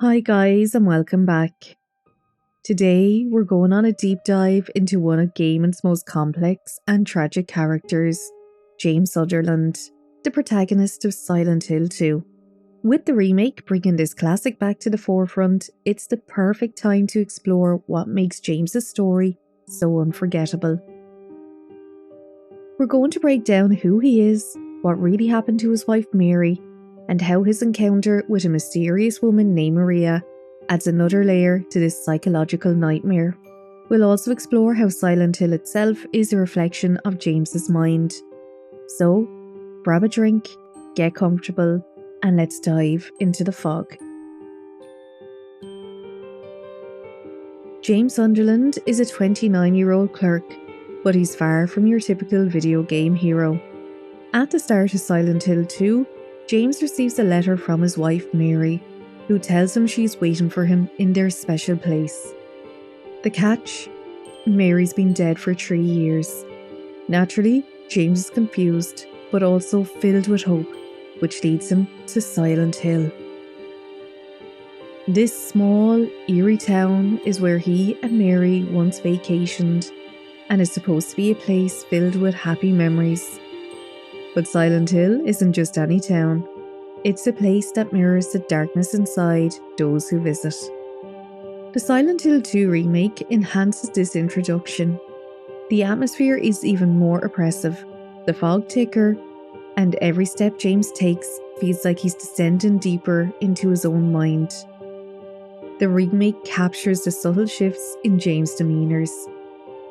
Hi guys and welcome back. Today we're going on a deep dive into one of gaming's most complex and tragic characters, James Sunderland, the protagonist of Silent Hill 2. With the remake bringing this classic back to the forefront, it's the perfect time to explore what makes James's story so unforgettable. We're going to break down who he is, what really happened to his wife Mary, and how his encounter with a mysterious woman named Maria adds another layer to this psychological nightmare. We'll also explore how Silent Hill itself is a reflection of James's mind. So, grab a drink, get comfortable, and let's dive into the fog. James Sunderland is a 29-year-old clerk, but he's far from your typical video game hero. At the start of Silent Hill 2, James receives a letter from his wife Mary, who tells him she's waiting for him in their special place. The catch? Mary's been dead for 3 years. Naturally, James is confused, but also filled with hope, which leads him to Silent Hill. This small, eerie town is where he and Mary once vacationed, and is supposed to be a place filled with happy memories. But Silent Hill isn't just any town. It's a place that mirrors the darkness inside those who visit. The Silent Hill 2 remake enhances this introduction. The atmosphere is even more oppressive, the fog thicker, and every step James takes feels like he's descending deeper into his own mind. The remake captures the subtle shifts in James' demeanours,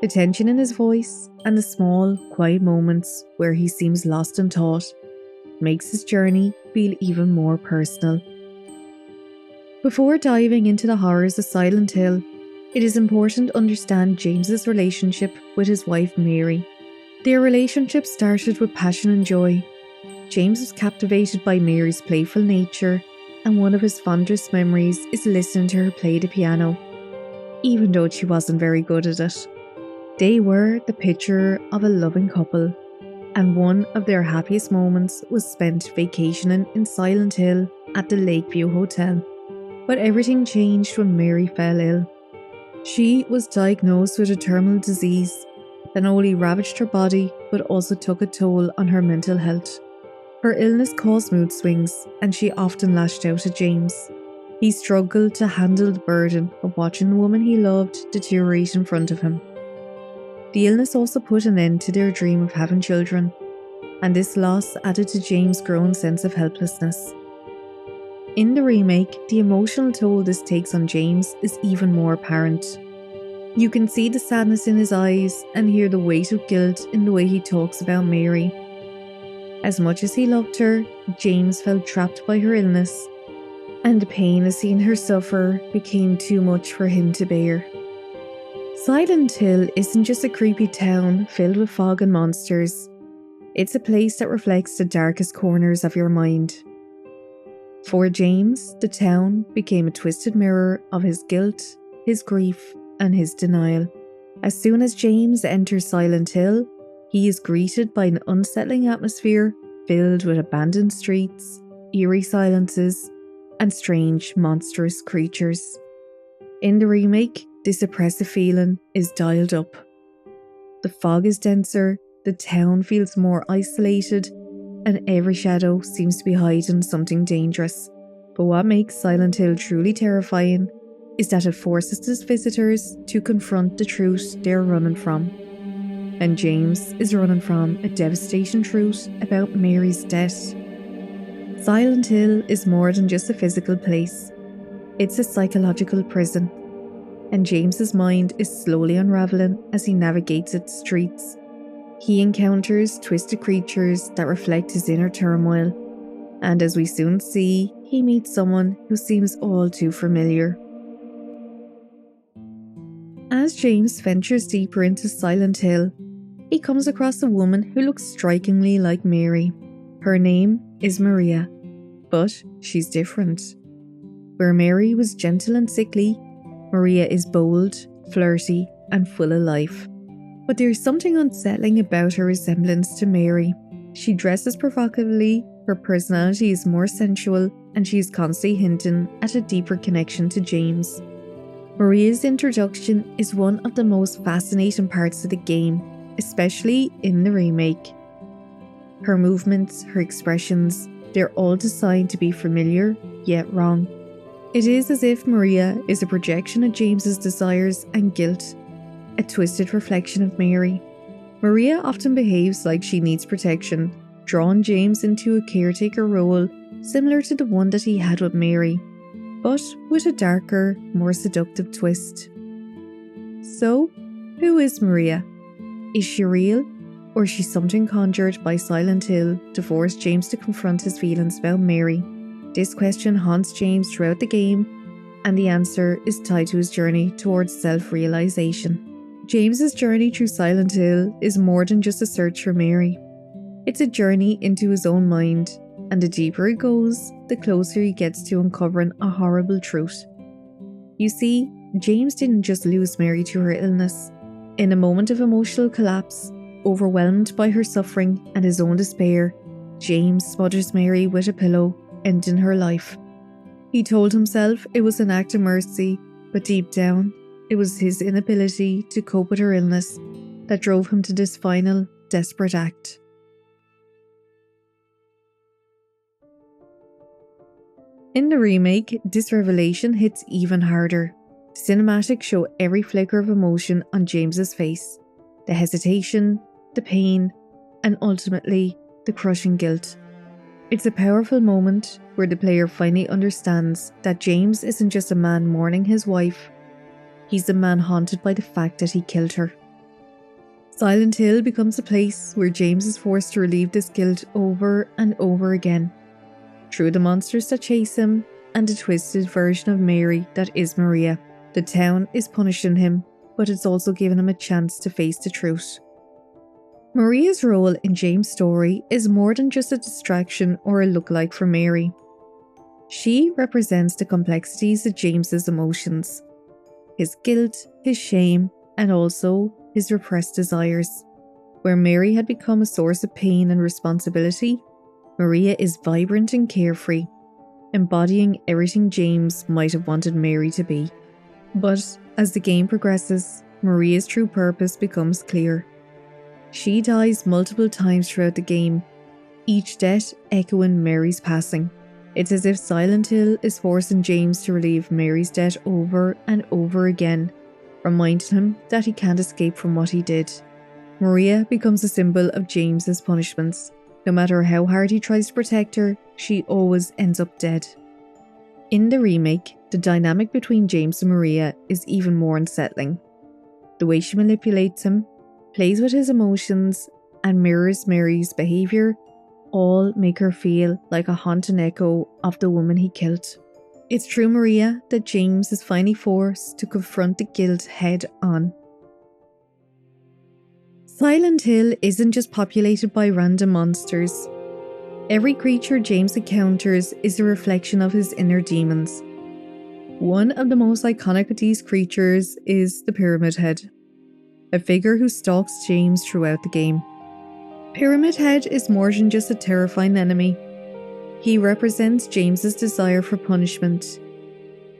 the tension in his voice, and the small, quiet moments where he seems lost in thought makes his journey feel even more personal. Before diving into the horrors of Silent Hill, it is important to understand James's relationship with his wife Mary. Their relationship started with passion and joy. James was captivated by Mary's playful nature, and one of his fondest memories is listening to her play the piano, even though she wasn't very good at it. They were the picture of a loving couple, and one of their happiest moments was spent vacationing in Silent Hill at the Lakeview Hotel. But everything changed when Mary fell ill. She was diagnosed with a terminal disease that not only ravaged her body but also took a toll on her mental health. Her illness caused mood swings, and she often lashed out at James. He struggled to handle the burden of watching the woman he loved deteriorate in front of him. The illness also put an end to their dream of having children, and this loss added to James' growing sense of helplessness. In the remake, the emotional toll this takes on James is even more apparent. You can see the sadness in his eyes and hear the weight of guilt in the way he talks about Mary. As much as he loved her, James felt trapped by her illness, and the pain of seeing her suffer became too much for him to bear. Silent Hill isn't just a creepy town filled with fog and monsters. It's a place that reflects the darkest corners of your mind. For James, the town became a twisted mirror of his guilt, his grief, and his denial. As soon as James enters Silent Hill, he is greeted by an unsettling atmosphere filled with abandoned streets, eerie silences, and strange, monstrous creatures. In the remake, this oppressive feeling is dialed up. The fog is denser, the town feels more isolated, and every shadow seems to be hiding something dangerous. But what makes Silent Hill truly terrifying is that it forces its visitors to confront the truth they're running from. And James is running from a devastating truth about Mary's death. Silent Hill is more than just a physical place. It's a psychological prison, and James's mind is slowly unraveling as he navigates its streets. He encounters twisted creatures that reflect his inner turmoil, and as we soon see, he meets someone who seems all too familiar. As James ventures deeper into Silent Hill, he comes across a woman who looks strikingly like Mary. Her name is Maria, but she's different. Where Mary was gentle and sickly, Maria is bold, flirty, and full of life. But there's something unsettling about her resemblance to Mary. She dresses provocatively, Her personality is more sensual, and she is constantly hinting at a deeper connection to James. Maria's introduction is one of the most fascinating parts of the game, especially in the remake. Her movements, her expressions, they're all designed to be familiar, yet wrong. It is as if Maria is a projection of James's desires and guilt, a twisted reflection of Mary. Maria often behaves like she needs protection, drawing James into a caretaker role similar to the one that he had with Mary, but with a darker, more seductive twist. So, who is Maria? Is she real, or is she something conjured by Silent Hill to force James to confront his feelings about Mary? This question haunts James throughout the game, and the answer is tied to his journey towards self-realization. James's journey through Silent Hill is more than just a search for Mary. It's a journey into his own mind, and the deeper it goes, the closer he gets to uncovering a horrible truth. You see, James didn't just lose Mary to her illness. In a moment of emotional collapse, overwhelmed by her suffering and his own despair, James smothers Mary with a pillow, ending her life. He told himself it was an act of mercy, but deep down, it was his inability to cope with her illness that drove him to this final, desperate act. In the remake, this revelation hits even harder. The cinematics show every flicker of emotion on James's face, the hesitation, the pain, and ultimately, the crushing guilt. It's a powerful moment where the player finally understands that James isn't just a man mourning his wife, he's a man haunted by the fact that he killed her. Silent Hill becomes a place where James is forced to relieve this guilt over and over again, through the monsters that chase him and the twisted version of Mary that is Maria. The town is punishing him, but it's also giving him a chance to face the truth. Maria's role in James' story is more than just a distraction or a lookalike for Mary. She represents the complexities of James's emotions, his guilt, his shame, and also his repressed desires. Where Mary had become a source of pain and responsibility, Maria is vibrant and carefree, embodying everything James might have wanted Mary to be. But as the game progresses, Maria's true purpose becomes clear. She dies multiple times throughout the game, each death echoing Mary's passing. It's as if Silent Hill is forcing James to relive Mary's death over and over again, reminding him that he can't escape from what he did. Maria becomes a symbol of James's punishments. No matter how hard he tries to protect her, she always ends up dead. In the remake, the dynamic between James and Maria is even more unsettling. The way she manipulates him, plays with his emotions, and mirrors Mary's behaviour all make her feel like a haunting echo of the woman he killed. It's through Maria that James is finally forced to confront the guilt head on. Silent Hill isn't just populated by random monsters. Every creature James encounters is a reflection of his inner demons. One of the most iconic of these creatures is the Pyramid Head, a figure who stalks James throughout the game. Pyramid Head is more than just a terrifying enemy. He represents James's desire for punishment.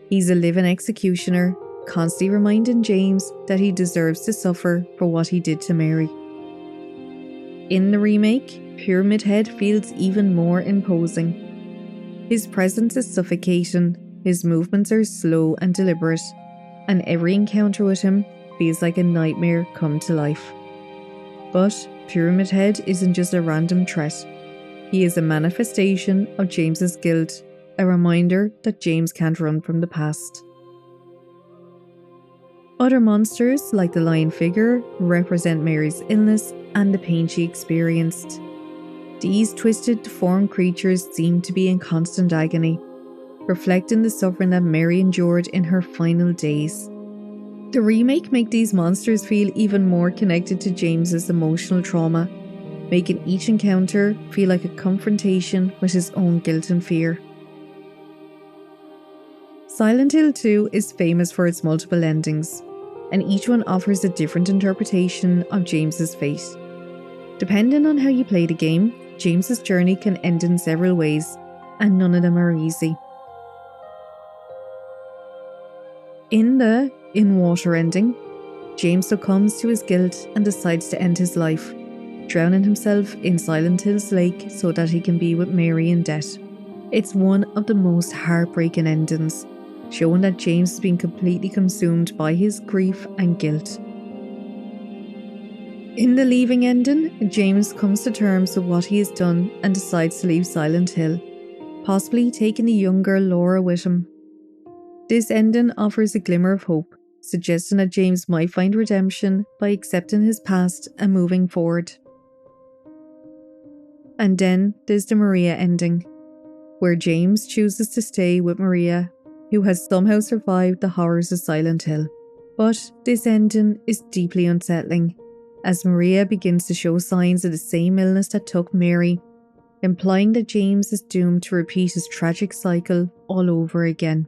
He's a living executioner, constantly reminding James that he deserves to suffer for what he did to Mary. In the remake, Pyramid Head feels even more imposing. His presence is suffocating, his movements are slow and deliberate, and every encounter with him feels like a nightmare come to life. But Pyramid Head isn't just a random threat. He is a manifestation of James's guilt, a reminder that James can't run from the past. Other monsters, like the lion figure, represent Mary's illness and the pain she experienced. These twisted, deformed creatures seem to be in constant agony, reflecting the suffering that Mary endured in her final days. The remake makes these monsters feel even more connected to James's emotional trauma, making each encounter feel like a confrontation with his own guilt and fear. Silent Hill 2 is famous for its multiple endings, and each one offers a different interpretation of James's fate. Depending on how you play the game, James's journey can end in several ways, and none of them are easy. In the in-water ending, James succumbs to his guilt and decides to end his life, drowning himself in Silent Hill's lake so that he can be with Mary in death. It's one of the most heartbreaking endings, showing that James has been completely consumed by his grief and guilt. In the leaving ending, James comes to terms with what he has done and decides to leave Silent Hill, possibly taking the younger Laura with him. This ending offers a glimmer of hope, suggesting that James might find redemption by accepting his past and moving forward. And then there's the Maria ending, where James chooses to stay with Maria, who has somehow survived the horrors of Silent Hill. But this ending is deeply unsettling, as Maria begins to show signs of the same illness that took Mary, implying that James is doomed to repeat his tragic cycle all over again.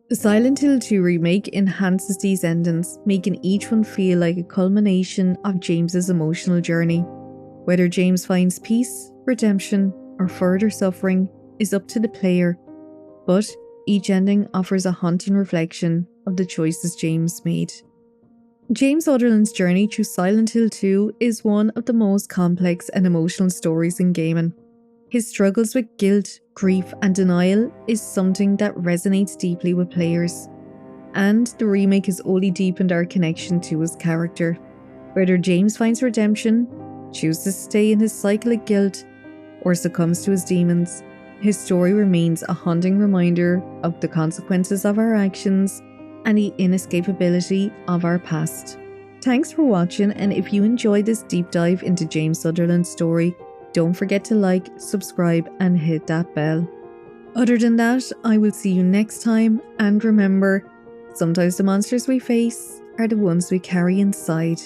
The Silent Hill 2 remake enhances these endings, making each one feel like a culmination of James's emotional journey. Whether James finds peace, redemption, or further suffering is up to the player, but each ending offers a haunting reflection of the choices James made. James Sunderland's journey through Silent Hill 2 is one of the most complex and emotional stories in gaming. His struggles with guilt, grief, and denial is something that resonates deeply with players, and the remake has only deepened our connection to his character. Whether James finds redemption, chooses to stay in his cycle of guilt, or succumbs to his demons, his story remains a haunting reminder of the consequences of our actions and the inescapability of our past. Thanks for watching, and if you enjoyed this deep dive into James Sunderland's story, don't forget to like, subscribe, and hit that bell. Other than that, I will see you next time, and remember, sometimes the monsters we face are the ones we carry inside.